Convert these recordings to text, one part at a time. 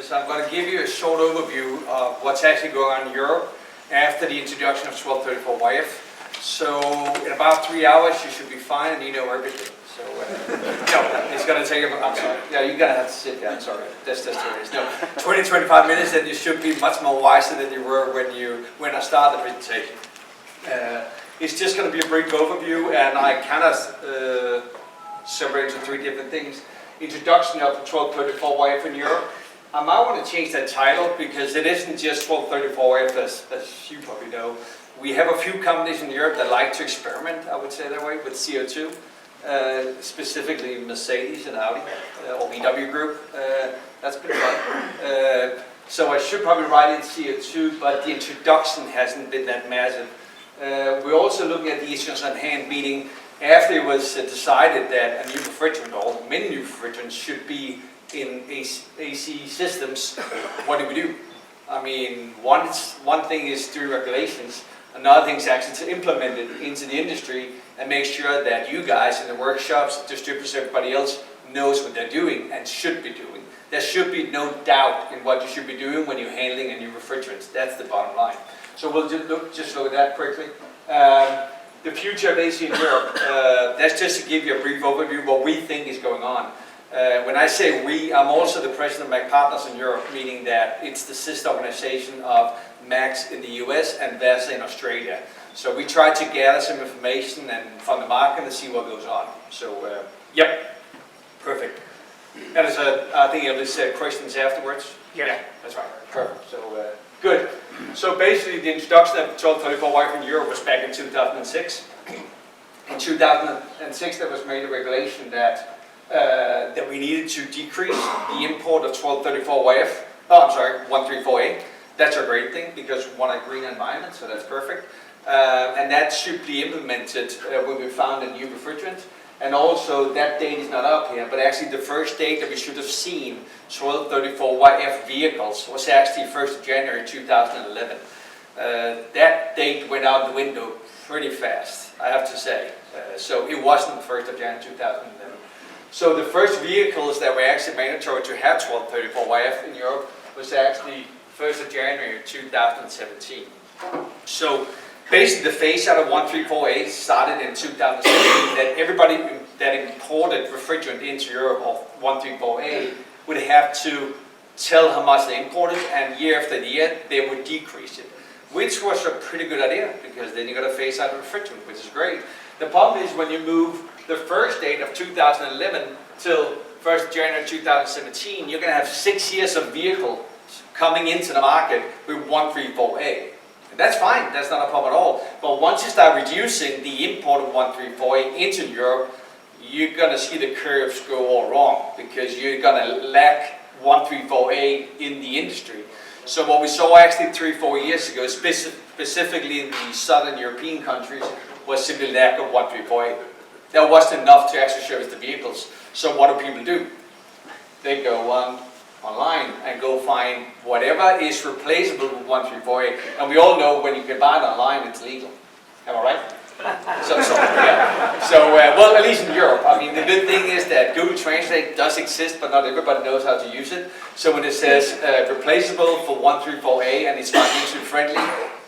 is I'm going to give you a short overview of what's actually going on in Europe after the introduction of 1234YF. So in about 3 hours you should be fine and you know everything. So no, it's going to take I'm sorry. Yeah, you're going to have to sit down. Sorry, that's serious. No, 20-25 minutes, and you should be much more wiser than you were when I started the presentation. It's just going to be a brief overview, and I kind of separate into 3 different things. Introduction of 1234YF in Europe. I might want to change that title because it isn't just 1234YF as you probably know. We have a few companies in Europe that like to experiment, I would say that way, with CO2. Specifically Mercedes and Audi, or VW Group. That's been fun. So I should probably write in CO2, but the introduction hasn't been that massive. We're also looking at the issues on hand, meaning after it was decided that a new refrigerant, or many new refrigerants, should be in AC systems, what do? I mean, one thing is through regulations, another thing is actually to implement it into the industry and make sure that you guys in the workshops, distributors, everybody else knows what they're doing and should be doing. There should be no doubt in what you should be doing when you're handling a new refrigerant. That's the bottom line. So we'll just look at that quickly. The future of AC in Europe, that's just to give you a brief overview of what we think is going on. When I say we, I'm also the president of MACS Partners in Europe, meaning that it's the sister organization of MACS in the US and VESA in Australia. So we try to gather some information and from the market and see what goes on. So, yep, perfect. And I think you'll just questions afterwards. Yeah, that's right. Perfect. So, good. So basically, the introduction of 1234YF in Europe was back in 2006. In 2006, there was made a regulation that we needed to decrease the import of 1234YF. Oh, I'm sorry, 134A. That's a great thing because we want a green environment, so that's perfect. And that should be implemented when we found a new refrigerant. And also, that date is not up here, but actually the first date that we should have seen 1234YF vehicles was actually 1st of January 2011. That date went out the window pretty fast, I have to say. So it wasn't 1st of January 2011. So the first vehicles that were actually mandatory to have 1234YF in Europe was actually 1st of January 2017. So basically the phase out of 134A started in 2017, that everybody that imported refrigerant into Europe of 134A would have to tell how much they imported, and year after year they would decrease it, which was a pretty good idea because then you got to phase out the refrigerant, which is great. The problem is when you move the first date of 2011 till 1st of January 2017, you're going to have 6 years of vehicle coming into the market with 134A. And that's fine, that's not a problem at all. But once you start reducing the import of 134A into Europe, you're going to see the curves go all wrong because you're going to lack 134A in the industry. So what we saw actually 3-4 years ago, specifically in the southern European countries, was simply lack of 134A. That wasn't enough to actually service the vehicles. So what do people do? They go online and go find whatever is replaceable with 134A. And we all know when you can buy it online, it's legal. Am I right? Well, at least in Europe. I mean, the good thing is that Google Translate does exist, but not everybody knows how to use it. So when it says replaceable for 134A and it's financially friendly,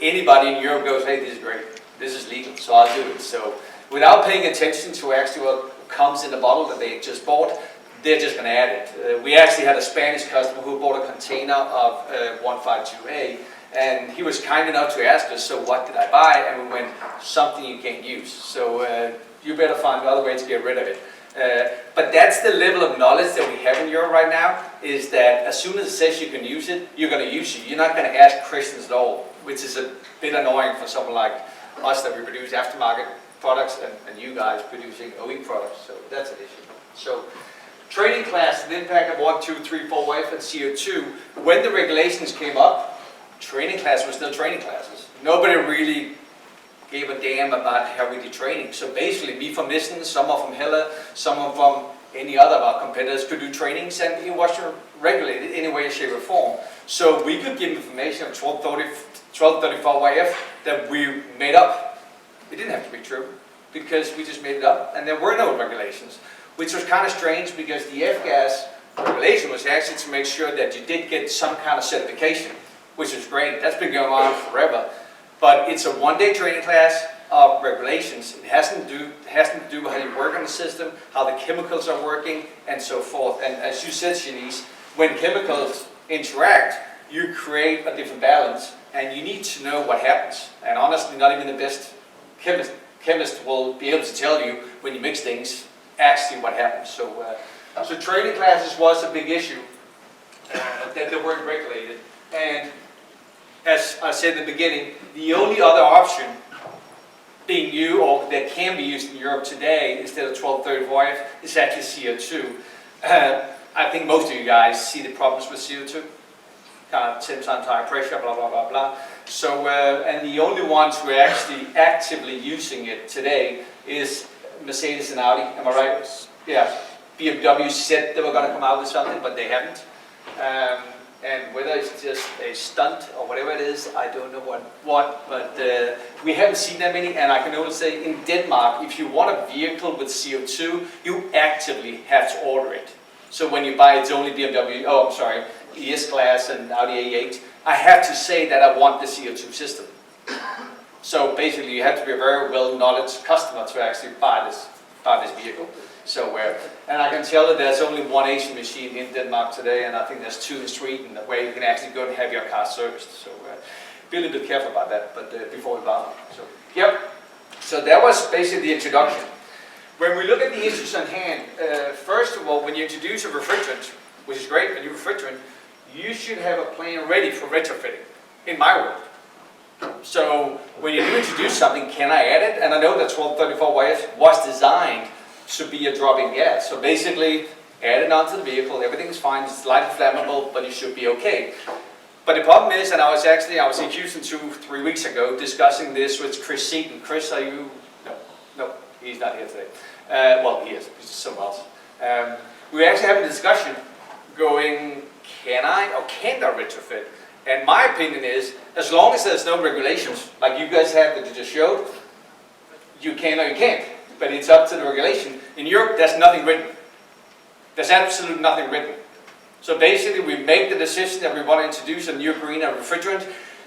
anybody in Europe goes, hey, this is great. This is legal, so I'll do it. So without paying attention to actually what comes in the bottle that they just bought, they're just going to add it. We actually had a Spanish customer who bought a container of 152A, and he was kind enough to ask us, so what did I buy? And we went, something you can't use. So you better find other ways to get rid of it. But that's the level of knowledge that we have in Europe right now, is that as soon as it says you can use it, you're going to use it. You're not going to ask Christians at all, which is a bit annoying for someone like us that we produce aftermarket products and you guys producing OE products. So that's an issue. So training class, the impact of 1, 2, 3, 4YF and CO2. When the regulations came up, training class was still training classes. Nobody really gave a damn about how we did training. So basically, me from Nissens, someone from Helle, someone from any other of our competitors could do trainings, and it wasn't regulated in any way, shape, or form. So we could give information of 1234YF that we made up. It didn't have to be true, because we just made it up, and there were no regulations, which was kind of strange because the F-gas regulation was actually to make sure that you did get some kind of certification, which is great. That's been going on forever. But it's a one-day training class of regulations. It has to do with how you work on the system, how the chemicals are working, and so forth. And as you said, Chenise, when chemicals interact, you create a different balance, and you need to know what happens. And honestly, not even the best chemist will be able to tell you when you mix things actually what happens. So training classes was a big issue that they weren't regulated. And as I said in the beginning, the only other option being used, or that can be used in Europe today instead of 1234F, is actually CO2. I think most of you guys see the problems with CO2. Kind of 10 times higher pressure, blah, blah, blah, blah. So, and the only ones who are actually actively using it today is Mercedes and Audi, am I right? Yeah. BMW said they were going to come out with something, but they haven't. And whether it's just a stunt or whatever it is, I don't know what, but we haven't seen that many, and I can only say in Denmark, if you want a vehicle with CO2, you actively have to order it. So when you buy it's only BMW, ES-Class and Audi A8, I have to say that I want the CO2 system. So basically you have to be a very well-knowledge customer to actually buy this vehicle. So and I can tell that there's only one Asian machine in Denmark today, and I think there's 2 in Sweden where you can actually go and have your car serviced. So be a little bit careful about that, but before we buy. So yep. So that was basically the introduction. When we look at the issues on hand, first of all, when you introduce a refrigerant, which is great, a new refrigerant, you should have a plan ready for retrofitting, in my world. So when you do introduce something, can I add it? And I know that 1234YF was designed to be a drop-in gas. So basically, add it onto the vehicle, everything's fine, it's slightly flammable, but it should be okay. But the problem is, and I was in Houston 2-3 weeks ago discussing this with Chris Seaton. Chris, are you? No, he's not here today. Well, he is, he's somewhere else. We were actually having a discussion going, can I or can't I retrofit? And my opinion is, as long as there's no regulations, like you guys have that you just showed, you can or you can't. But it's up to the regulation. In Europe, there's nothing written. There's absolutely nothing written. So basically, we make the decision that we want to introduce a new greener refrigerant,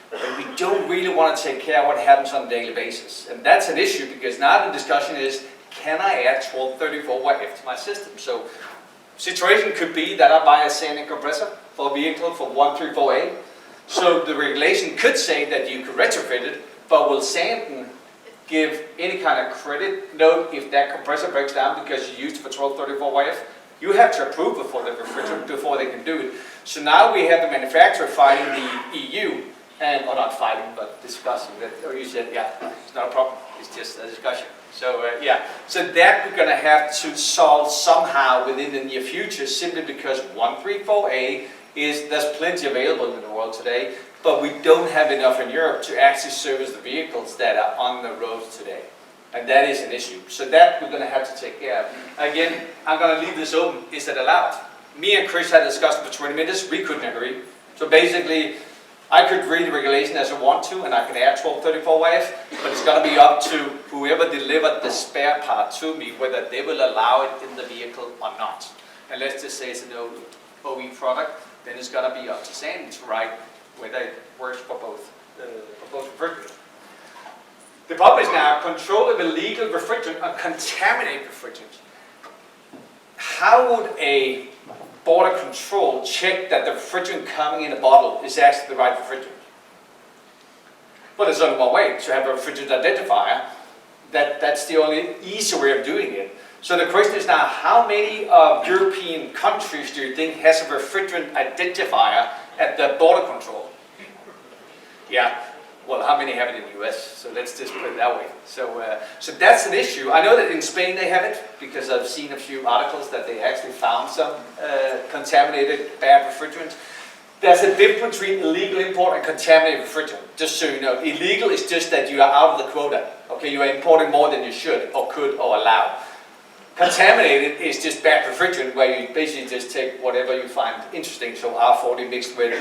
but we don't really want to take care of what happens on a daily basis. And that's an issue, because now the discussion is, can I add 1234YF to my system? So situation could be that I buy a Sanden compressor for a vehicle for 134A. So the regulation could say that you could retrofit it, but will Sanden give any kind of credit note if that compressor breaks down because you used it for 1234YF? You have to approve it for the refrigerant before they can do it. So now we have the manufacturer fighting the EU, and or not fighting, but discussing that. Or you said, yeah, it's not a problem. It's just a discussion. So yeah, so that we're going to have to solve somehow within the near future, simply because 134A there's plenty available in the world today, but we don't have enough in Europe to actually service the vehicles that are on the roads today. And that is an issue. So that we're going to have to take care of. Again, I'm going to leave this open. Is it allowed? Me and Chris had discussed for 20 minutes. We couldn't agree. So basically, I could read the regulation as I want to, and I can add 1234YF, but it's going to be up to whoever delivered the spare part to me, whether they will allow it in the vehicle or not. And let's just say it's an OE product, then it's going to be up to Sanden to write whether it works for both refrigerants. The problem is now control of illegal refrigerant and contaminated refrigerant. How would a border control check that the refrigerant coming in a bottle is actually the right refrigerant? Well, there's only one way, to have a refrigerant identifier. That's the only easy way of doing it. So the question is now, how many European countries do you think has a refrigerant identifier at the border control? Yeah. Well, how many have it in the US? So let's just put it that way. So that's an issue. I know that in Spain they have it, because I've seen a few articles that they actually found some contaminated bad refrigerant. There's a difference between illegal import and contaminated refrigerant, just so you know. Illegal is just that you are out of the quota. Okay, you are importing more than you should, or could, or allow. Contaminated is just bad refrigerant, where you basically just take whatever you find interesting, so R40 mixed with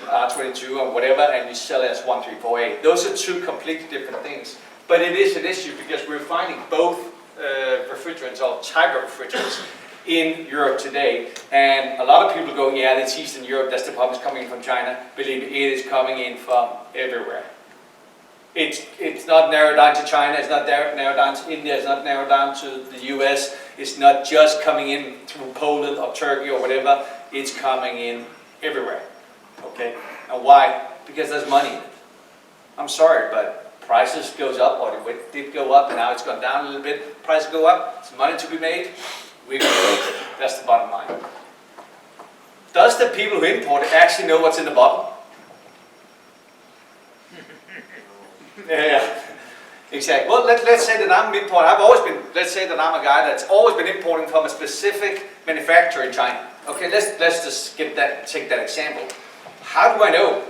R22 or whatever, and you sell it as 134A. Those are two completely different things. But it is an issue, because we're finding both refrigerants, or type of refrigerants, in Europe today. And a lot of people go, yeah, that's Eastern Europe, that's the problem, is coming in from China. Believe me, it is coming in from everywhere. It's not narrowed down to China, it's not narrowed down to India, it's not narrowed down to the US, it's not just coming in through Poland or Turkey or whatever, it's coming in everywhere. Okay? And why? Because there's money in it. I'm sorry, but prices goes up, or it did go up, and now it's gone down a little bit. Prices go up, it's money to be made, we're going to make it. That's the bottom line. Does the people who import it actually know what's in the bottle? Yeah, exactly. Well, let's say that I'm importing. Let's say that I'm a guy that's always been importing from a specific manufacturer in China. Okay, let's just take that example. How do I know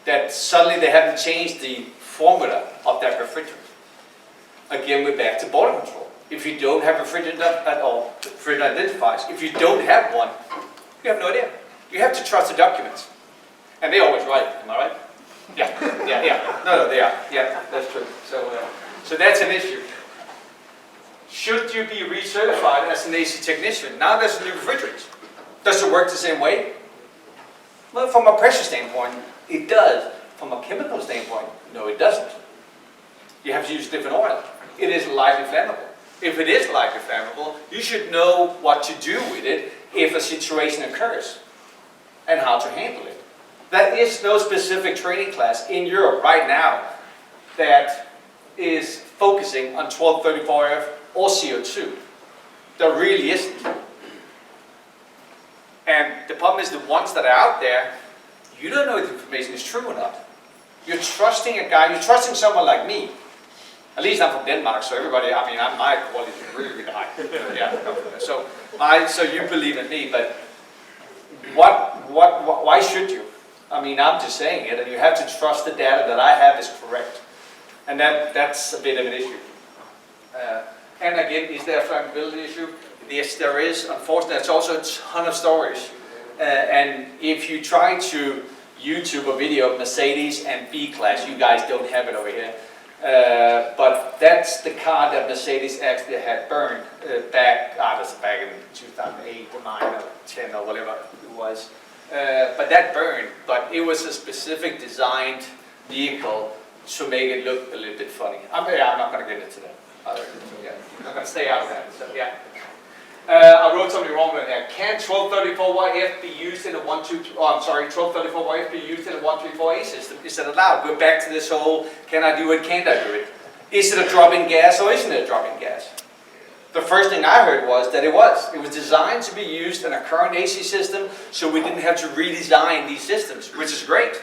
that suddenly they haven't changed the formula of that refrigerant? Again, we're back to border control. If you don't have refrigerant at all, refrigerant identifiers, if you don't have one, you have no idea. You have to trust the documents. And they're always right, am I right? Yeah. No, they are. Yeah, that's true. So that's an issue. Should you be recertified as an AC technician? Now there's a new refrigerant. Does it work the same way? Well, from a pressure standpoint, it does. From a chemical standpoint, no, it doesn't. You have to use different oil. It is lightly flammable. If it is lightly flammable, you should know what to do with it if a situation occurs and how to handle it. There is no specific training class in Europe right now that is focusing on 1234F or CO2. There really isn't. And the problem is the ones that are out there, you don't know if the information is true or not. You're trusting a guy, you're trusting someone like me. At least I'm from Denmark, so everybody, my quality is really, really high. Yeah. So you believe in me, but why should you? I'm just saying it, and you have to trust the data that I have is correct. And that's a bit of an issue. And again, is there a flammability issue? Yes, there is. Unfortunately, there's also a ton of stories. And if you try to YouTube a video of Mercedes and B-Class, you guys don't have it over here. But that's the car that Mercedes actually had burned back in 2008 or 9 or 10 or whatever it was. But that burned, but it was a specific designed vehicle to make it look a little bit funny. I'm not going to get into that. I'm not going to stay out of that. So, yeah. I wrote something wrong with that. Can 1234YF be used in a 1234YF be used in a 134A system? Is it allowed? We're back to this whole, can I do it, can't I do it? Is it a drop-in gas or isn't it a drop-in gas? The first thing I heard was that it was. It was designed to be used in a current AC system, so we didn't have to redesign these systems, which is great.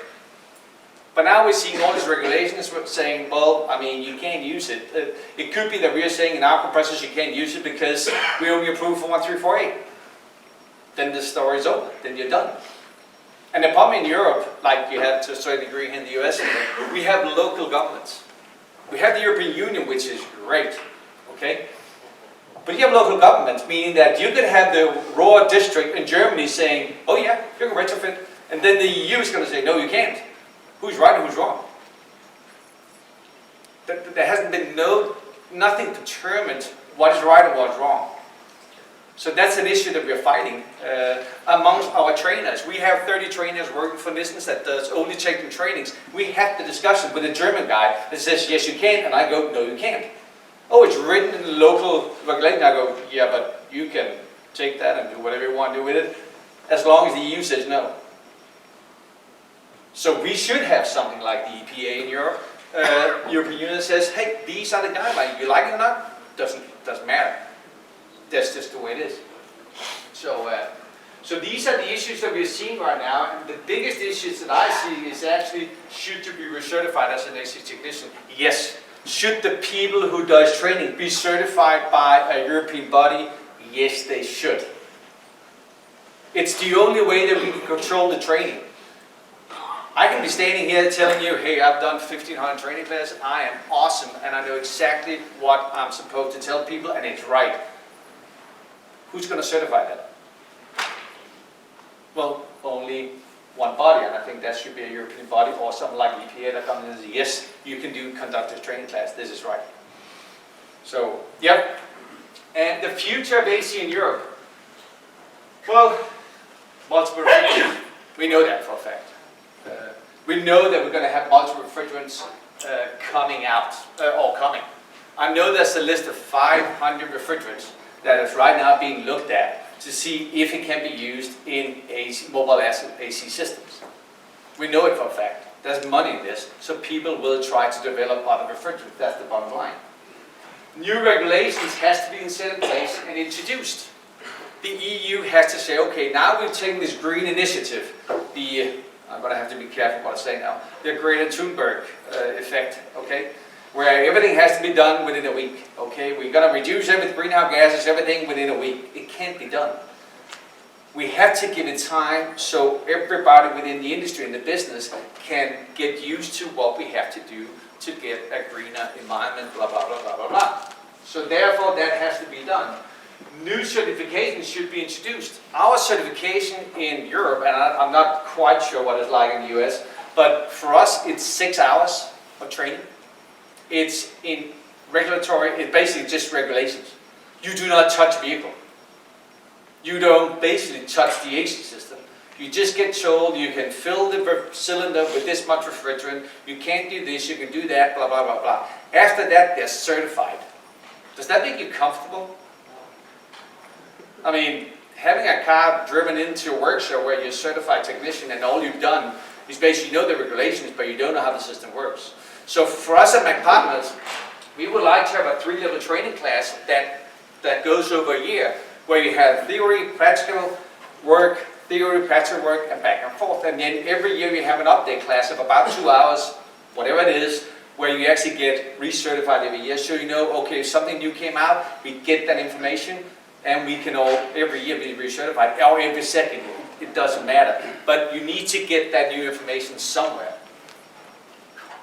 But now we're seeing all these regulations saying, well, you can't use it. It could be that we're saying in our compressors you can't use it because we only approve for 134A. Then the story's over. Then you're done. And the problem in Europe, like you have to a certain degree in the US, we have local governments. We have the European Union, which is great. Okay? But you have local governments, meaning that you could have the Ruhr district in Germany saying, oh yeah, you can retrofit. And then the EU is going to say, no, you can't. Who's right and who's wrong? There hasn't been nothing determined what is right and what is wrong. So that's an issue that we're fighting amongst our trainers. We have 30 trainers working for Nissens that does only taking trainings. We had the discussion with a German guy that says, yes, you can, and I go, no, you can't. Oh, it's written in the local regulation. I go, yeah, but you can take that and do whatever you want to do with it, as long as the EU says no. So we should have something like the EPA in Europe. European Union says, hey, these are the guidelines. You like it or not? Doesn't matter. That's just the way it is. So these are the issues that we're seeing right now. And the biggest issues that I see is actually, should you be recertified as an AC technician? Yes. Should the people who does training be certified by a European body? Yes, they should. It's the only way that we can control the training. I can be standing here telling you, hey, I've done 1,500 training classes, I am awesome, and I know exactly what I'm supposed to tell people, and it's right. Who's going to certify that? Well, only one body, and I think that should be a European body or something like EPA that comes in and says, yes, you can conduct this training class, this is right. So, yep. And the future of AC in Europe, Well, multiple refrigerants, we know that for a fact. We know that we're going to have multiple refrigerants coming out, or coming. I know there's a list of 500 refrigerants that is right now being looked at to see if it can be used in mobile AC systems. We know it for a fact. There's money in this, so people will try to develop other refrigerants. That's the bottom line. New regulations has to be set in place and introduced. The EU has to say, okay, now we're taking this green initiative, I'm going to have to be careful what I say now, the Greta Thunberg effect, okay, where everything has to be done within a week, okay, we're going to reduce greenhouse gases, everything within a week. It can't be done. We have to give it time so everybody within the industry and the business can get used to what we have to do to get a greener environment, blah, blah, blah, blah, blah, blah. So therefore that has to be done. New certifications should be introduced. Our certification in Europe, and I'm not quite sure what it's like in the US, but for us it's 6 hours of training. It's in regulatory, it's basically just regulations. You do not touch vehicle. You don't basically touch the AC system. You just get told you can fill the cylinder with this much refrigerant, you can't do this, you can do that, blah, blah, blah, blah. After that, they're certified. Does that make you comfortable? I mean, having a car driven into a workshop where you're a certified technician and all you've done is basically know the regulations, but you don't know how the system works. So for us at Mac Partners, we would like to have a 3-level training class that goes over a year, where you have theory, practical work, and back and forth. And then every year you have an update class of about 2 hours, whatever it is, where you actually get recertified every year. So you know, okay, if something new came out, we get that information, and we can all, every year, be recertified, or every second, it doesn't matter. But you need to get that new information somewhere.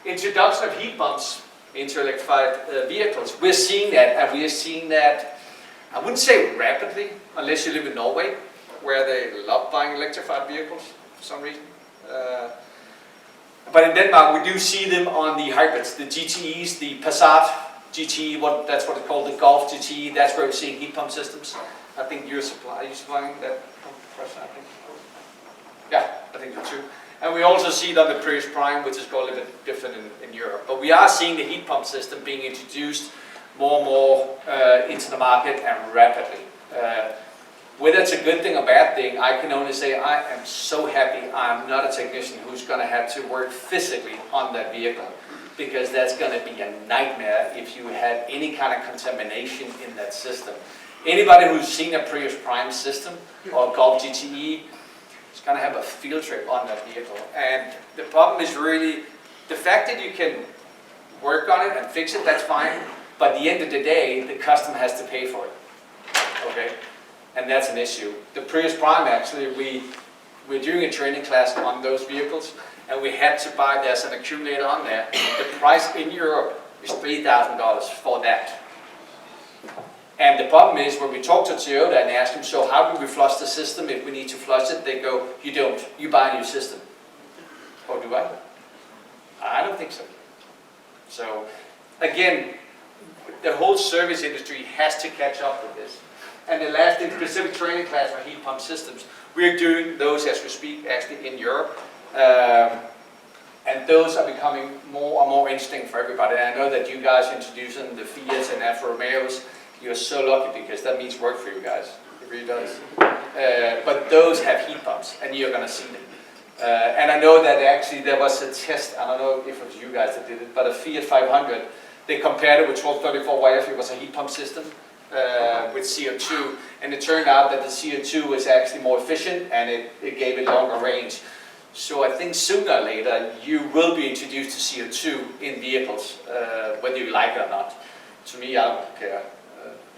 Introduction of heat pumps into electrified vehicles. We're seeing that, and we are seeing that, I wouldn't say rapidly, unless you live in Norway, where they love buying electrified vehicles for some reason. But in Denmark, we do see them on the hybrids, the GTEs, the Passat GTE, that's what it's called, the Golf GTE. That's where we're seeing heat pump systems. I think are you supplying that compressor, I think? Yeah, I think so too. And we also see it on the Prius Prime, which is called a bit different in Europe. But we are seeing the heat pump system being introduced more and more into the market, and rapidly. Whether it's a good thing or bad thing, I can only say I am so happy I'm not a technician who's going to have to work physically on that vehicle, because that's going to be a nightmare if you had any kind of contamination in that system. Anybody who's seen a Prius Prime system or Golf GTE is going to have a field trip on that vehicle. And the problem is really the fact that you can work on it and fix it, that's fine. But at the end of the day, the customer has to pay for it. Okay? And that's an issue. The Prius Prime, actually, we're doing a training class on those vehicles, and we had to buy, there's an accumulator on there. The price in Europe is $3,000 for that. And the problem is, when we talk to Toyota and ask them, so how do we flush the system if we need to flush it? They go, you don't, you buy a new system. Oh, do I? I don't think so. So, again, the whole service industry has to catch up with this. And the last thing, specific training class for heat pump systems. We're doing those as we speak, actually in Europe. And those are becoming more and more interesting for everybody. And I know that you guys are introducing the Fiats and Alfa Romeos. You're so lucky, because that means work for you guys. It really does. But those have heat pumps, and you're going to see them. And I know that actually there was a test, I don't know if it was you guys that did it, but a Fiat 500, they compared it with 1234YF. It was a heat pump system with CO2, and it turned out that the CO2 was actually more efficient, and it gave it longer range. So I think sooner or later you will be introduced to CO2 in vehicles, whether you like it or not. To me, I don't care.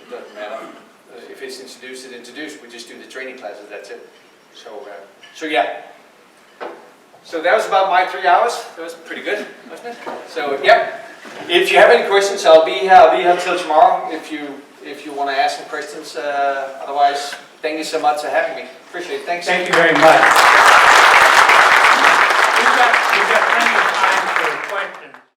It doesn't matter. If it's introduced, it's introduced. We just do the training classes, that's it. So yeah. So that was about my 3 hours. That was pretty good, wasn't it? So yeah. If you have any questions, I'll be here till tomorrow if you want to ask some questions. Otherwise, thank you so much for having me. Appreciate it. Thanks. Thank you very much. We've got plenty of